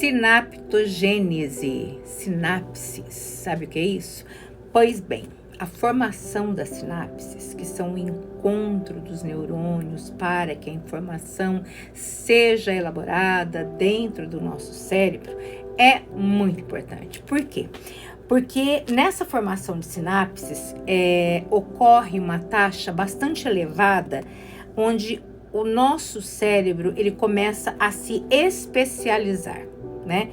Sinaptogênese, sinapses, sabe o que é isso? Pois bem, a formação das sinapses, que são o encontro dos neurônios para que a informação seja elaborada dentro do nosso cérebro, é muito importante. Por quê? Porque nessa formação de sinapses ocorre uma taxa bastante elevada, onde o nosso cérebro ele começa a se especializar, né?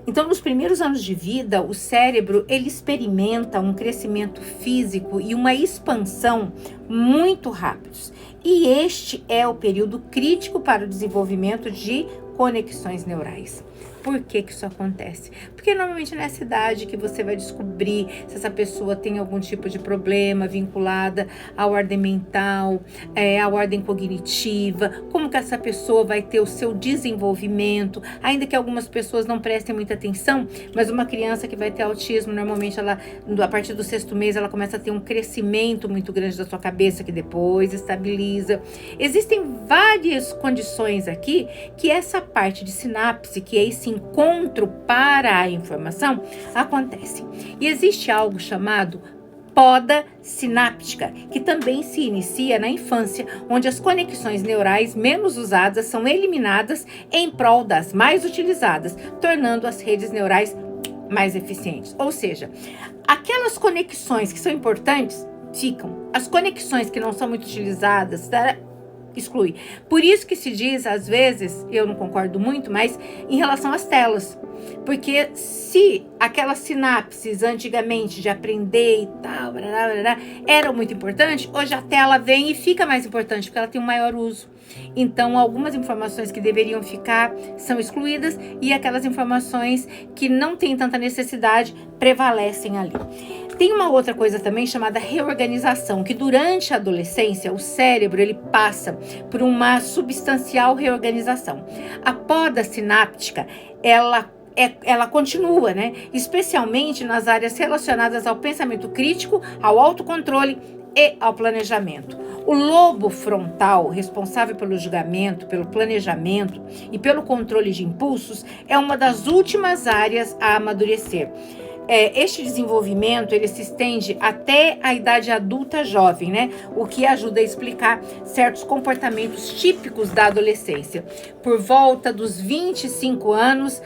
Então, nos primeiros anos de vida, o cérebro ele experimenta um crescimento físico e uma expansão muito rápidos. E este é o período crítico para o desenvolvimento de conexões neurais. Por que isso acontece? Porque normalmente nessa idade que você vai descobrir se essa pessoa tem algum tipo de problema vinculada à ordem mental, à ordem cognitiva, como que essa pessoa vai ter o seu desenvolvimento, ainda que algumas pessoas não prestem muita atenção, mas uma criança que vai ter autismo, normalmente ela, a partir do 6º mês, ela começa a ter um crescimento muito grande da sua cabeça, que depois estabiliza. Existem várias condições aqui que essa parte de sinapse, que é esse encontro para a informação, acontece. E existe algo chamado poda sináptica, que também se inicia na infância, onde as conexões neurais menos usadas são eliminadas em prol das mais utilizadas, tornando as redes neurais mais eficientes. Ou seja, aquelas conexões que são importantes ficam, as conexões que não são muito utilizadas, exclui. Por isso que se diz, às vezes, eu não concordo muito, mas em relação às telas. Porque se aquelas sinapses antigamente de aprender e tal, eram muito importantes, hoje a tela vem e fica mais importante, porque ela tem um maior uso. Então, algumas informações que deveriam ficar são excluídas e aquelas informações que não têm tanta necessidade prevalecem ali. Tem uma outra coisa também chamada reorganização, que durante a adolescência o cérebro ele passa por uma substancial reorganização. A poda sináptica, ela continua, né? Especialmente nas áreas relacionadas ao pensamento crítico, ao autocontrole e ao planejamento. O lobo frontal, responsável pelo julgamento, pelo planejamento e pelo controle de impulsos, é uma das últimas áreas a amadurecer. Este desenvolvimento ele se estende até a idade adulta jovem, né? O que ajuda a explicar certos comportamentos típicos da adolescência. Por volta dos 25 anos,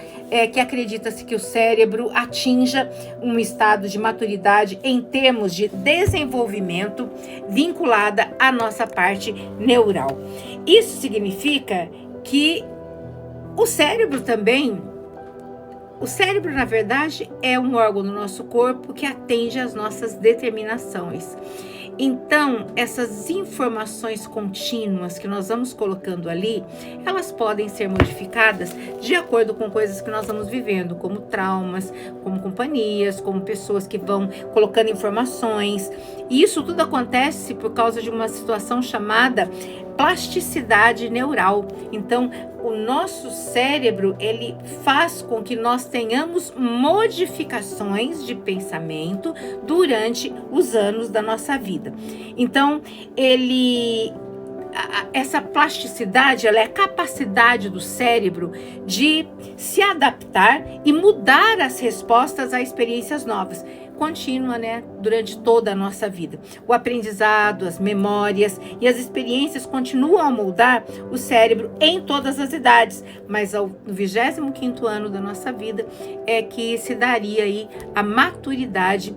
que acredita-se que o cérebro atinja um estado de maturidade em termos de desenvolvimento vinculada à nossa parte neural. Isso significa que o cérebro, na verdade, é um órgão do nosso corpo que atende às nossas determinações. Então, essas informações contínuas que nós vamos colocando ali, elas podem ser modificadas de acordo com coisas que nós vamos vivendo, como traumas, como companhias, como pessoas que vão colocando informações. E isso tudo acontece por causa de uma situação chamada plasticidade neural. Então, o nosso cérebro, ele faz com que nós tenhamos modificações de pensamento durante os anos da nossa vida. Então, essa plasticidade, ela é a capacidade do cérebro de se adaptar e mudar as respostas a experiências novas. Contínua, né, durante toda a nossa vida. O aprendizado, as memórias e as experiências continuam a moldar o cérebro em todas as idades, mas no 25º ano da nossa vida é que se daria aí a maturidade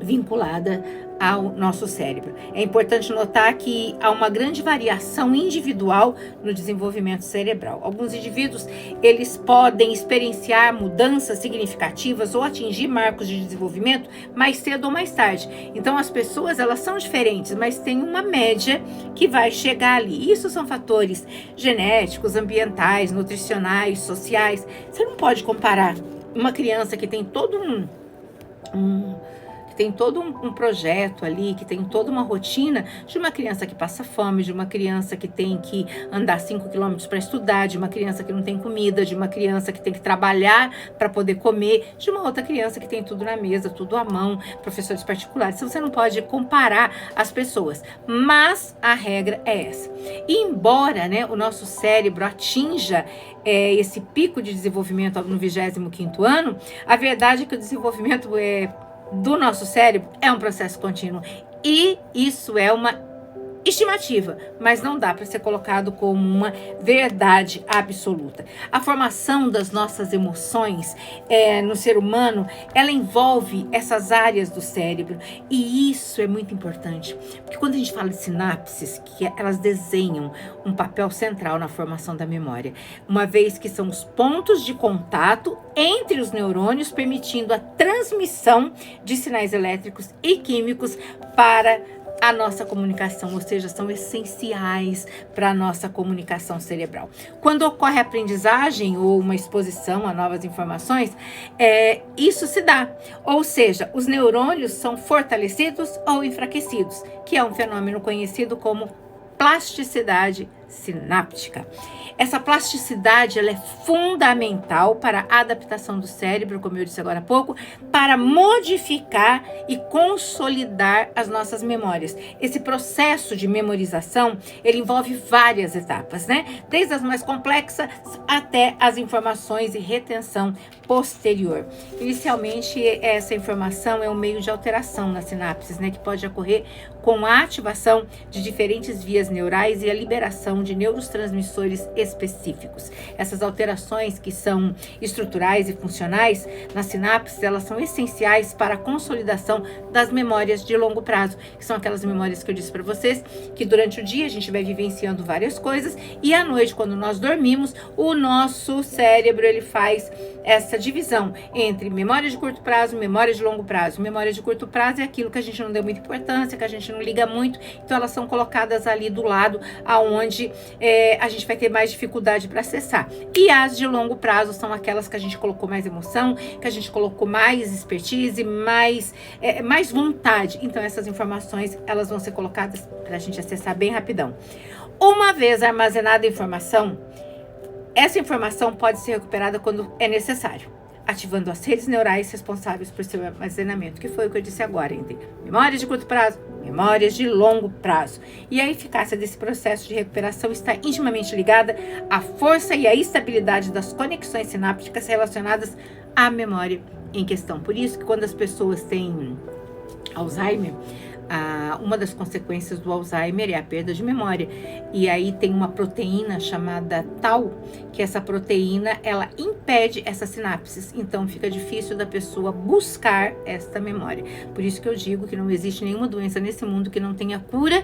vinculada ao nosso cérebro. É importante notar que há uma grande variação individual no desenvolvimento cerebral. Alguns indivíduos, eles podem experienciar mudanças significativas ou atingir marcos de desenvolvimento mais cedo ou mais tarde. Então, as pessoas, elas são diferentes, mas tem uma média que vai chegar ali. Isso são fatores genéticos, ambientais, nutricionais, sociais. Você não pode comparar uma criança que tem todo tem todo um projeto ali, que tem toda uma rotina de uma criança que passa fome, de uma criança que tem que andar 5 quilômetros para estudar, de uma criança que não tem comida, de uma criança que tem que trabalhar para poder comer, de uma outra criança que tem tudo na mesa, tudo à mão, professores particulares. Então, você não pode comparar as pessoas, mas a regra é essa. E embora, né, o nosso cérebro atinja esse pico de desenvolvimento no 25º ano, a verdade é que o desenvolvimento do nosso cérebro é um processo contínuo. E isso é uma estimativa, mas não dá para ser colocado como uma verdade absoluta. A formação das nossas emoções no ser humano, ela envolve essas áreas do cérebro, e isso é muito importante, porque quando a gente fala de sinapses, que elas desenham um papel central na formação da memória, uma vez que são os pontos de contato entre os neurônios, permitindo a transmissão de sinais elétricos e químicos para a nossa comunicação, ou seja, são essenciais para a nossa comunicação cerebral. Quando ocorre a aprendizagem ou uma exposição a novas informações, isso se dá. Ou seja, os neurônios são fortalecidos ou enfraquecidos, que é um fenômeno conhecido como plasticidade sináptica. Essa plasticidade, ela é fundamental para a adaptação do cérebro, como eu disse agora há pouco, para modificar e consolidar as nossas memórias. Esse processo de memorização, ele envolve várias etapas, né? Desde as mais complexas até as informações e retenção posterior. Inicialmente, essa informação é um meio de alteração nas sinapses, né? Que pode ocorrer com a ativação de diferentes vias neurais e a liberação de neurotransmissores específicos. Essas alterações, que são estruturais e funcionais nas sinapses, elas são essenciais para a consolidação das memórias de longo prazo, que são aquelas memórias que eu disse para vocês, que durante o dia a gente vai vivenciando várias coisas, e à noite, quando nós dormimos, o nosso cérebro, ele faz essa divisão entre memória de curto prazo, memória de longo prazo. Memória de curto prazo é aquilo que a gente não deu muita importância, que a gente não liga muito, então elas são colocadas ali do lado, aonde a gente vai ter mais dificuldade para acessar. E as de longo prazo são aquelas que a gente colocou mais emoção, que a gente colocou mais expertise, mais vontade. Então essas informações, elas vão ser colocadas para a gente acessar bem rapidão. Uma vez armazenada a informação, essa informação pode ser recuperada quando é necessário, ativando as redes neurais responsáveis por seu armazenamento, que foi o que eu disse agora, entre memórias de curto prazo, memórias de longo prazo. E a eficácia desse processo de recuperação está intimamente ligada à força e à estabilidade das conexões sinápticas relacionadas à memória em questão. Por isso que quando as pessoas têm Alzheimer, uma das consequências do Alzheimer é a perda de memória. E aí tem uma proteína chamada tau, que essa proteína, ela impede essas sinapses. Então fica difícil da pessoa buscar esta memória. Por isso que eu digo que não existe nenhuma doença nesse mundo que não tenha cura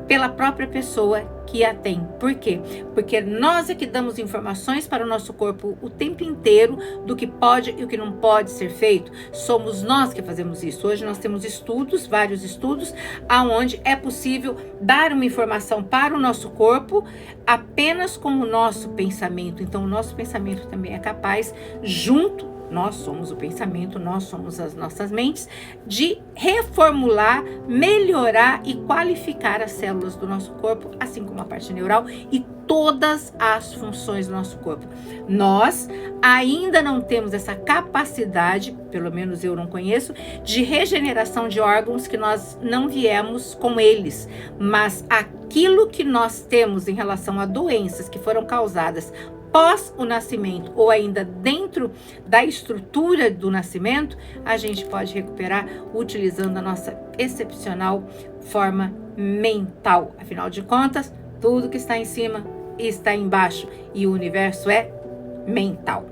pela própria pessoa que a tem. Por quê? Porque nós é que damos informações para o nosso corpo o tempo inteiro do que pode e o que não pode ser feito. Somos nós que fazemos isso. Hoje nós temos estudos, vários estudos, aonde é possível dar uma informação para o nosso corpo apenas com o nosso pensamento. Então o nosso pensamento também é capaz, nós somos o pensamento, nós somos as nossas mentes, de reformular, melhorar e qualificar as células do nosso corpo, assim como a parte neural e todas as funções do nosso corpo. Nós ainda não temos essa capacidade, pelo menos eu não conheço, de regeneração de órgãos que nós não viemos com eles, mas aquilo que nós temos em relação a doenças que foram causadas pós o nascimento ou ainda dentro da estrutura do nascimento, a gente pode recuperar utilizando a nossa excepcional forma mental. Afinal de contas, tudo que está em cima está embaixo e o universo é mental.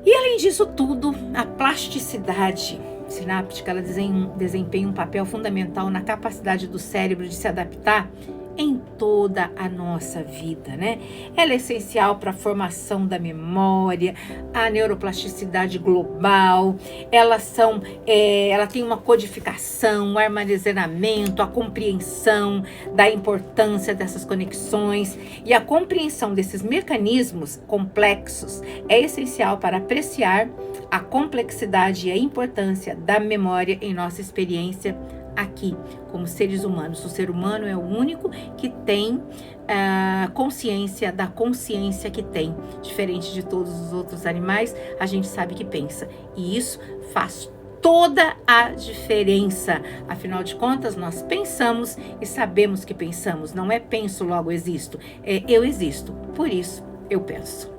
E além disso tudo, a plasticidade sináptica, ela desempenha um papel fundamental na capacidade do cérebro de se adaptar em toda a nossa vida, né? Ela é essencial para a formação da memória, a neuroplasticidade global, ela tem uma codificação, um armazenamento, a compreensão da importância dessas conexões e a compreensão desses mecanismos complexos é essencial para apreciar a complexidade e a importância da memória em nossa experiência aqui, como seres humanos. O ser humano é o único que tem consciência da consciência que tem. Diferente de todos os outros animais, a gente sabe que pensa. E isso faz toda a diferença. Afinal de contas, nós pensamos e sabemos que pensamos. Não é penso, logo existo. É eu existo. Por isso, eu penso.